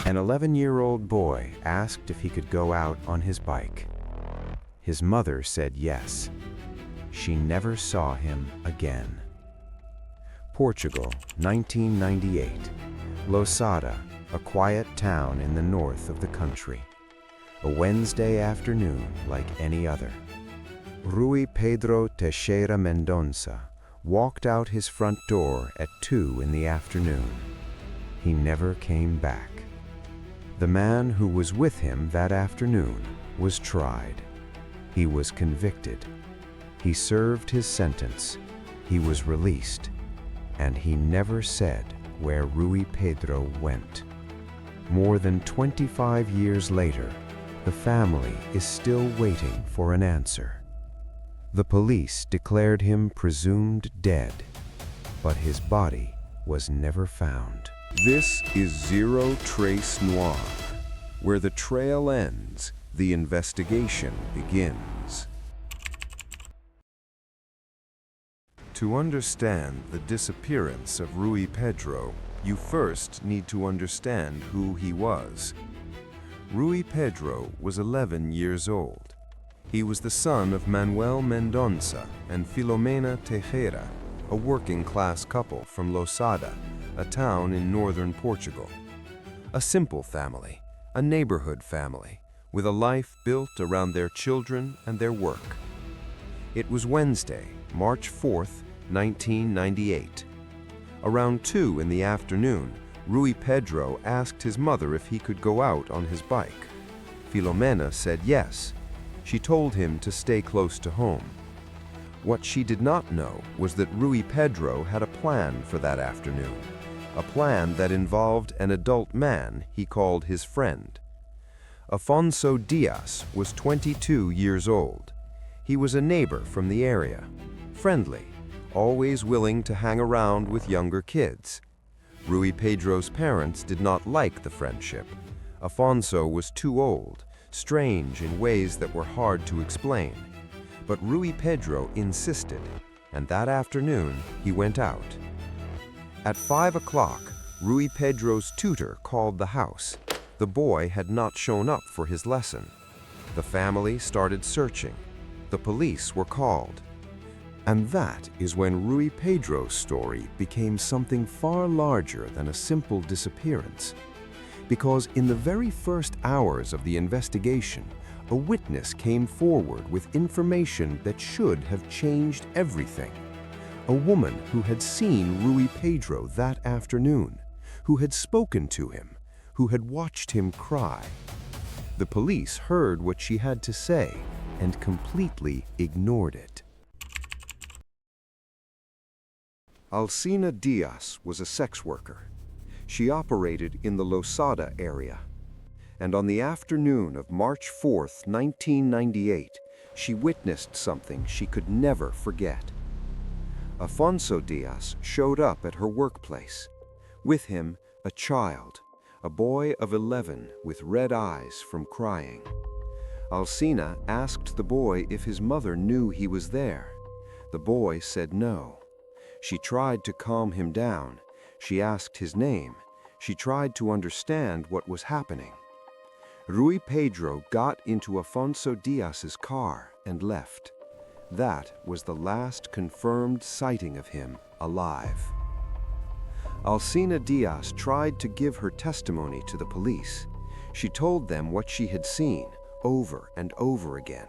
An 11-year-old boy asked if he could go out on his bike. His mother said yes. She never saw him again. Portugal, 1998. Lousada, a quiet town in the north of the country. A Wednesday afternoon like any other. Rui Pedro Teixeira Mendonça walked out his front door at 2 in the afternoon. He never came back. The man who was with him that afternoon was tried. He was convicted. He served his sentence. He was released. And he never said where Rui Pedro went. More than 25 years later, the family is still waiting for an answer. The police declared him presumed dead, but his body was never found. This is Zero Trace Noir, where the trail ends, the investigation begins. To understand the disappearance of Rui Pedro, you first need to understand who he was. Rui Pedro was 11 years old. He was the son of Manuel Mendonça and Filomena Teixeira, a working-class couple from Lousada, a town in northern Portugal. A simple family, a neighborhood family, with a life built around their children and their work. It was Wednesday, March 4th, 1998. Around 2 in the afternoon, Rui Pedro asked his mother if he could go out on his bike. Filomena said yes. She told him to stay close to home. What she did not know was that Rui Pedro had a plan for that afternoon, a plan that involved an adult man he called his friend. Afonso Dias was 22 years old. He was a neighbor from the area, friendly, always willing to hang around with younger kids. Rui Pedro's parents did not like the friendship. Afonso was too old, strange in ways that were hard to explain. But Rui Pedro insisted, and that afternoon he went out. At 5 o'clock, Rui Pedro's tutor called the house. The boy had not shown up for his lesson. The family started searching. The police were called. And that is when Rui Pedro's story became something far larger than a simple disappearance. Because in the very first hours of the investigation, a witness came forward with information that should have changed everything. A woman who had seen Rui Pedro that afternoon, who had spoken to him, who had watched him cry. The police heard what she had to say and completely ignored it. Alcina Dias was a sex worker. She operated in the Lousada area. And on the afternoon of March 4th, 1998, she witnessed something she could never forget. Afonso Dias showed up at her workplace. With him, a child, a boy of 11 with red eyes from crying. Alcina asked the boy if his mother knew he was there. The boy said no. She tried to calm him down. She asked his name. She tried to understand what was happening. Rui Pedro got into Afonso Dias's car and left. That was the last confirmed sighting of him alive. Alcina Dias tried to give her testimony to the police. She told them what she had seen over and over again.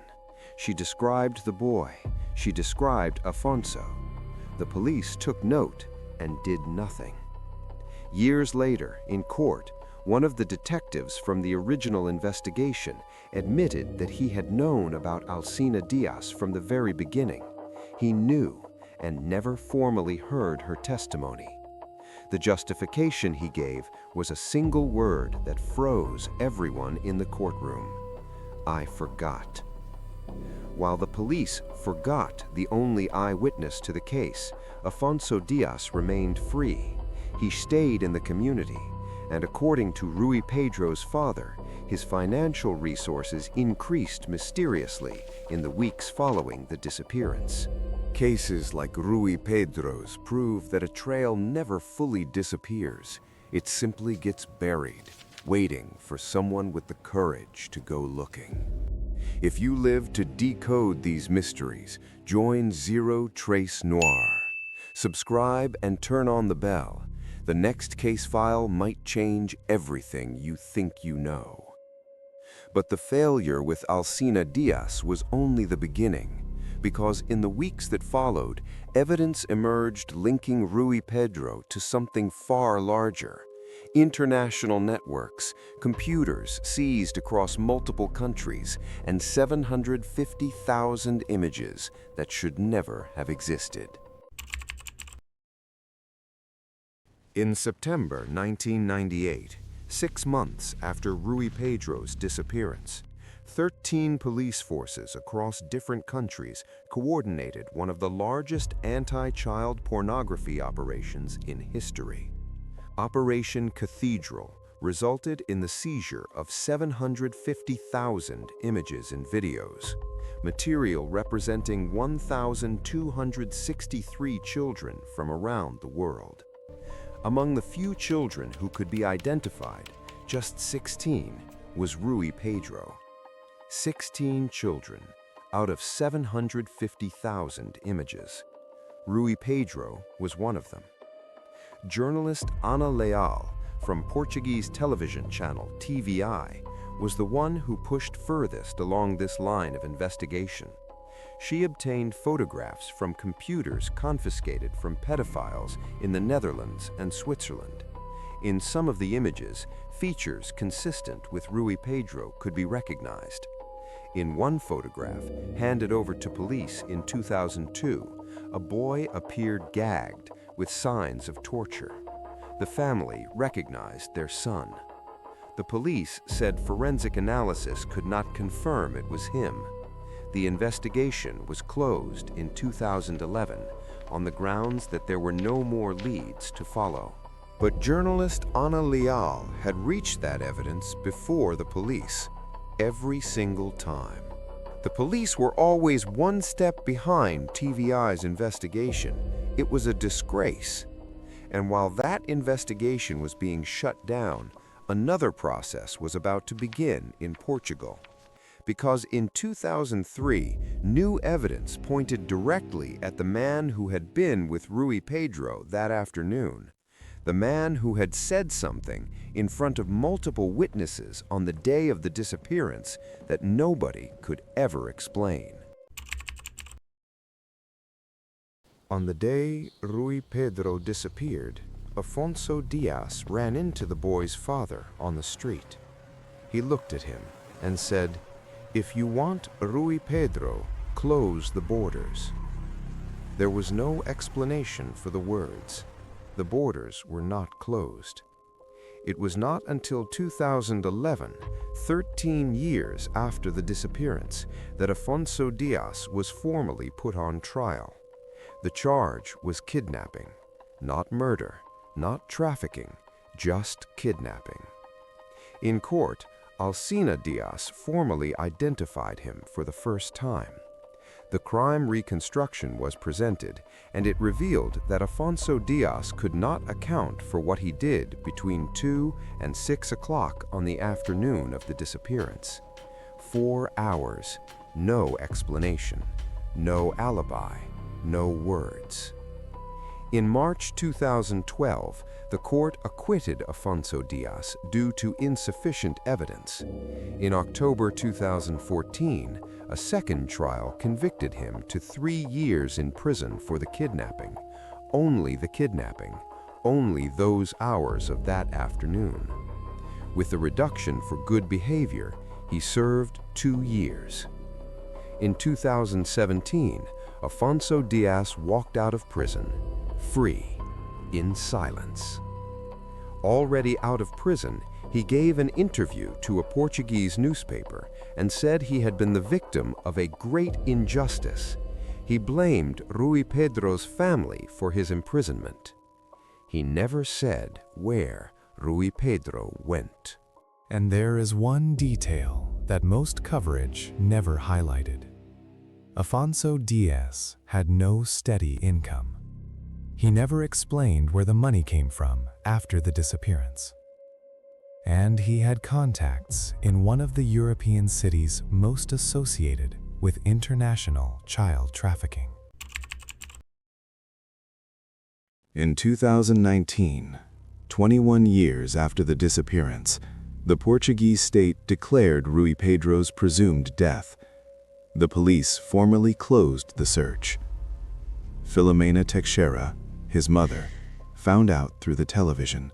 She described the boy. She described Afonso. The police took note and did nothing. Years later, in court, one of the detectives from the original investigation admitted that he had known about Alcina Dias from the very beginning. He knew and never formally heard her testimony. The justification he gave was a single word that froze everyone in the courtroom. I forgot. While the police forgot the only eyewitness to the case, Afonso Dias remained free. He stayed in the community, and according to Rui Pedro's father, his financial resources increased mysteriously in the weeks following the disappearance. Cases like Rui Pedro's prove that a trail never fully disappears. It simply gets buried. waiting for someone with the courage to go looking. If you live to decode these mysteries, join Zero Trace Noir. Subscribe and turn on the bell. The next case file might change everything you think you know. But the failure with Alcina Diaz was only the beginning, because in the weeks that followed, evidence emerged linking Rui Pedro to something far larger. International networks, computers seized across multiple countries, and 750,000 images that should never have existed. In September 1998, 6 months after Rui Pedro's disappearance, 13 police forces across different countries coordinated one of the largest anti-child pornography operations in history. Operation Cathedral resulted in the seizure of 750,000 images and videos, material representing 1,263 children from around the world. Among the few children who could be identified, just 16 was Rui Pedro. 16 children out of 750,000 images. Rui Pedro was one of them. Journalist Ana Leal from Portuguese television channel TVI was the one who pushed furthest along this line of investigation. She obtained photographs from computers confiscated from pedophiles in the Netherlands and Switzerland. In some of the images, features consistent with Rui Pedro could be recognized. In one photograph, handed over to police in 2002, a boy appeared gagged with signs of torture. The family recognized their son. The police said forensic analysis could not confirm it was him. The investigation was closed in 2011 on the grounds that there were no more leads to follow. But journalist Ana Leal had reached that evidence before the police, every single time. The police were always one step behind TVI's investigation. It was a disgrace. And while that investigation was being shut down, another process was about to begin in Portugal. Because in 2003, new evidence pointed directly at the man who had been with Rui Pedro that afternoon. The man who had said something in front of multiple witnesses on the day of the disappearance that nobody could ever explain. On the day Rui Pedro disappeared, Afonso Diaz ran into the boy's father on the street. He looked at him and said, "If you want Rui Pedro, close the borders." There was no explanation for the words. The borders were not closed. It was not until 2011, 13 years after the disappearance, that Afonso Diaz was formally put on trial. The charge was kidnapping, not murder, not trafficking, just kidnapping. In court, Alcina Diaz formally identified him for the first time. The crime reconstruction was presented, and it revealed that Afonso Diaz could not account for what he did between 2 and 6 o'clock on the afternoon of the disappearance. 4 hours, no explanation, no alibi, no words. In March 2012, the court acquitted Afonso Diaz due to insufficient evidence. In October 2014, a second trial convicted him to 3 years in prison for the kidnapping, only those hours of that afternoon. With a reduction for good behavior, he served 2 years. In 2017, Afonso Diaz walked out of prison, free, in silence. Already out of prison, he gave an interview to a Portuguese newspaper and said he had been the victim of a great injustice. He blamed Rui Pedro's family for his imprisonment. He never said where Rui Pedro went. And there is one detail that most coverage never highlighted. Afonso Diaz had no steady income. He never explained where the money came from after the disappearance. and he had contacts in one of the European cities most associated with international child trafficking. In 2019, 21 years after the disappearance, the Portuguese state declared Rui Pedro's presumed death. The police formally closed the search. Filomena Teixeira, his mother, found out through the television.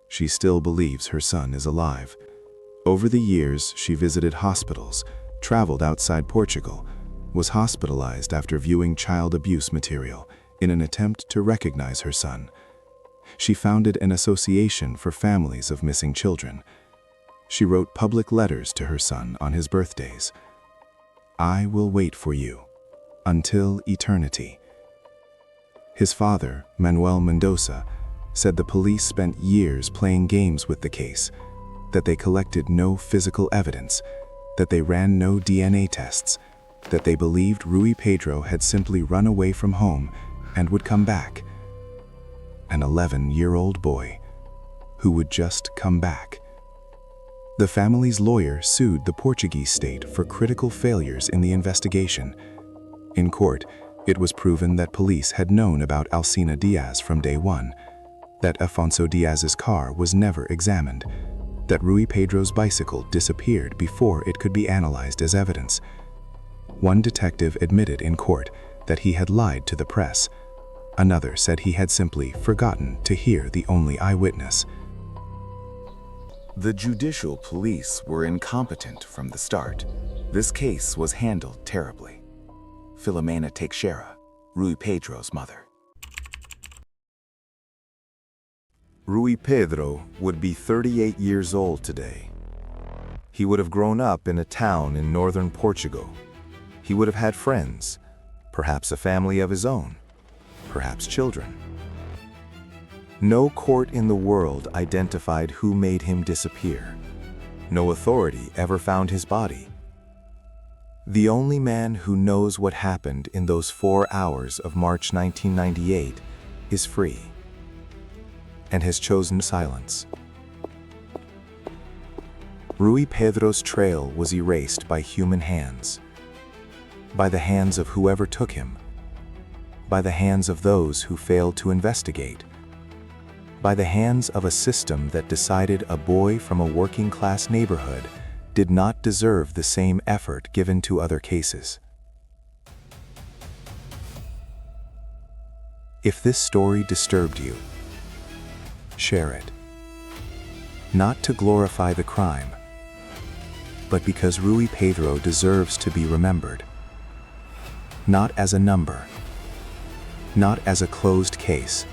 She still believes her son is alive. Over the years, she visited hospitals, traveled outside Portugal, was hospitalized after viewing child abuse material in an attempt to recognize her son. She founded an association for families of missing children. She wrote public letters to her son on his birthdays. "I will wait for you until eternity." His father, Manuel Mendonça, said the police spent years playing games with the case, that they collected no physical evidence, that they ran no DNA tests, that they believed Rui Pedro had simply run away from home and would come back. An 11-year-old boy who would just come back. The family's lawyer sued the Portuguese state for critical failures in the investigation. In court, it was proven that police had known about Alcina Diaz from day one, that Afonso Diaz's car was never examined, that Rui Pedro's bicycle disappeared before it could be analyzed as evidence. One detective admitted in court that he had lied to the press. Another said he had simply forgotten to hear the only eyewitness. The judicial police were incompetent from the start. This case was handled terribly. Filomena Teixeira, Rui Pedro's mother. Rui Pedro would be 38 years old today. He would have grown up in a town in northern Portugal. He would have had friends, perhaps a family of his own, perhaps children. No court in the world identified who made him disappear. No authority ever found his body. The only man who knows what happened in those 4 hours of March 1998 is free and has chosen silence. Rui Pedro's trail was erased by human hands, by the hands of whoever took him, by the hands of those who failed to investigate, by the hands of a system that decided a boy from a working-class neighborhood did not deserve the same effort given to other cases. If this story disturbed you, share it. Not to glorify the crime, but because Rui Pedro deserves to be remembered. Not as a number, not as a closed case,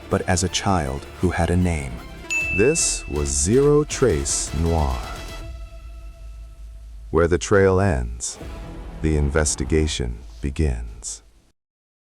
but as a child who had a name. This was Zero Trace Noir. Where the trail ends, the investigation begins.